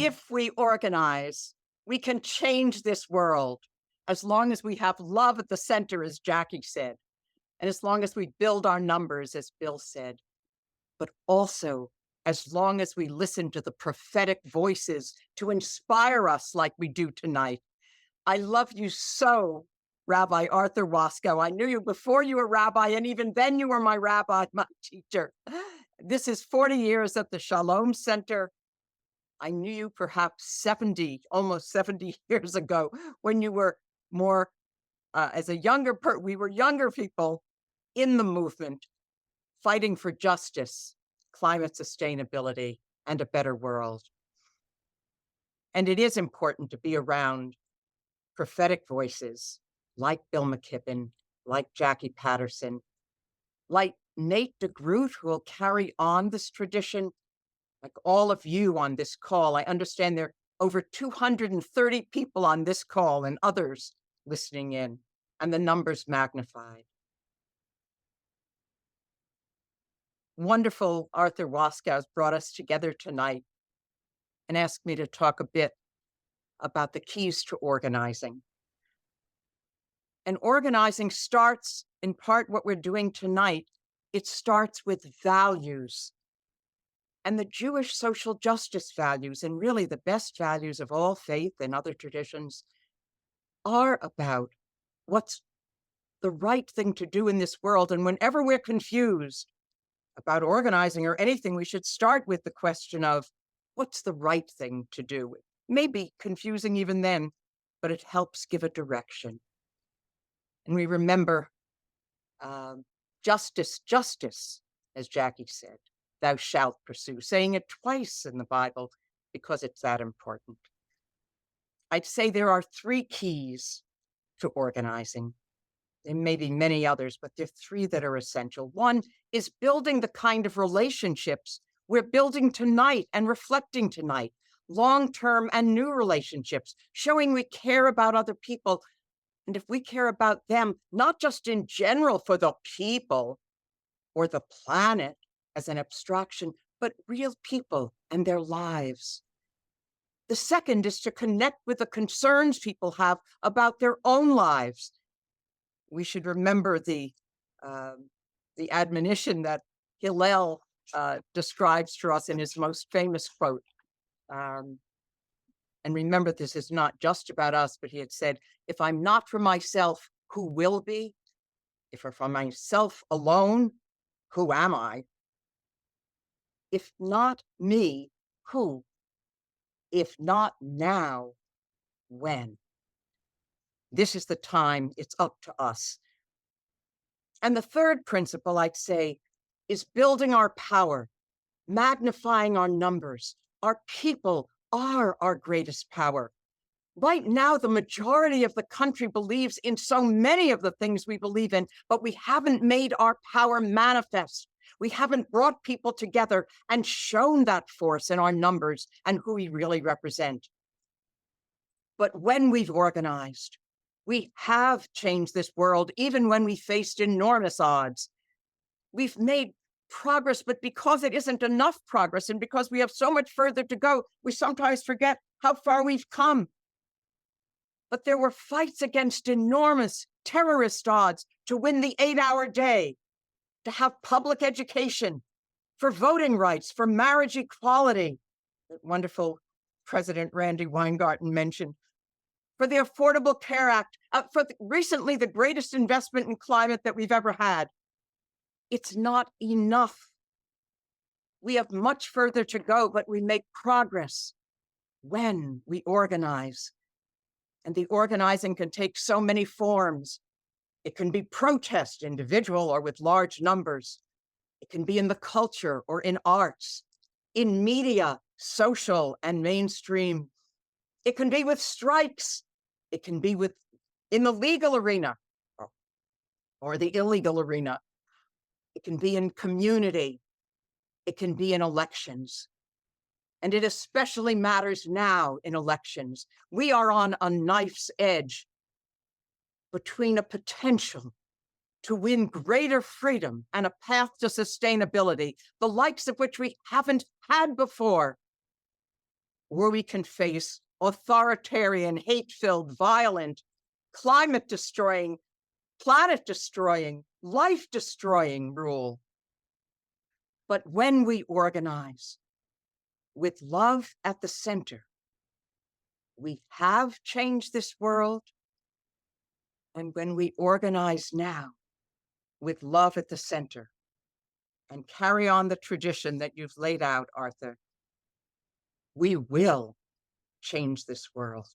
If we organize, we can change this world as long as we have love at the center, as Jackie said, and as long as we build our numbers, as Bill said, but also as long as we listen to the prophetic voices to inspire us like we do tonight. I love you so, Rabbi Arthur Wasco. I knew you before you were rabbi, and even then you were my rabbi, my teacher. This is 40 years at the Shalom Center. I knew you perhaps 70, almost 70 years ago when you were more as a we were younger people in the movement, fighting for justice, climate sustainability, and a better world. And it is important to be around prophetic voices like Bill McKibben, like Jackie Patterson, like Nate DeGroot, who will carry on this tradition, like all of you on this call. I understand there are over 230 people on this call and others listening in, and the numbers magnified. Wonderful Arthur Waskow brought us together tonight and asked me to talk a bit about the keys to organizing. And organizing starts, in part, what we're doing tonight. It starts with values. And the Jewish social justice values, and really the best values of all faith and other traditions, are about what's the right thing to do in this world. And whenever we're confused about organizing or anything, we should start with the question of what's the right thing to do. It may be confusing even then, but it helps give a direction. And we remember justice, as Jackie said, thou shalt pursue, saying it twice in the Bible because it's that important. I'd say there are three keys to organizing. There may be many others, but there are three that are essential. One is building the kind of relationships we're building tonight and reflecting tonight, long-term and new relationships, showing we care about other people. And if we care about them, not just in general for the people or the planet as an abstraction, but real people and their lives. The second is to connect with the concerns people have about their own lives. We should remember the admonition that Hillel describes for us in his most famous quote. And remember, this is not just about us, but he had said, if I'm not for myself, who will be? If I'm for myself alone, who am I? If not me, who? If not now, when? This is the time. It's up to us. And the third principle, I'd say, is building our power, magnifying our numbers. Our people are our greatest power. Right now, the majority of the country believes in so many of the things we believe in, but we haven't made our power manifest. We haven't brought people together and shown that force in our numbers and who we really represent. But when we've organized, we have changed this world, even when we faced enormous odds. We've made progress, but because it isn't enough progress and because we have so much further to go, we sometimes forget how far we've come. But there were fights against enormous terrorist odds to win the 8-hour day, to have public education, for voting rights, for marriage equality, that wonderful President Randy Weingarten mentioned, for the Affordable Care Act, for recently the greatest investment in climate that we've ever had. It's not enough. We have much further to go, but we make progress when we organize. And the organizing can take so many forms. It can be protest, individual or with large numbers. It can be in the culture or in arts, in media, social and mainstream. It can be with strikes. It can be in the legal arena or the illegal arena. It can be in community. It can be in elections. And it especially matters now in elections. We are on a knife's edge between a potential to win greater freedom and a path to sustainability, the likes of which we haven't had before, where we can face authoritarian, hate-filled, violent, climate-destroying, planet-destroying, life-destroying rule. But when we organize with love at the center, we have changed this world. And when we organize now with love at the center and carry on the tradition that you've laid out, Arthur, we will change this world.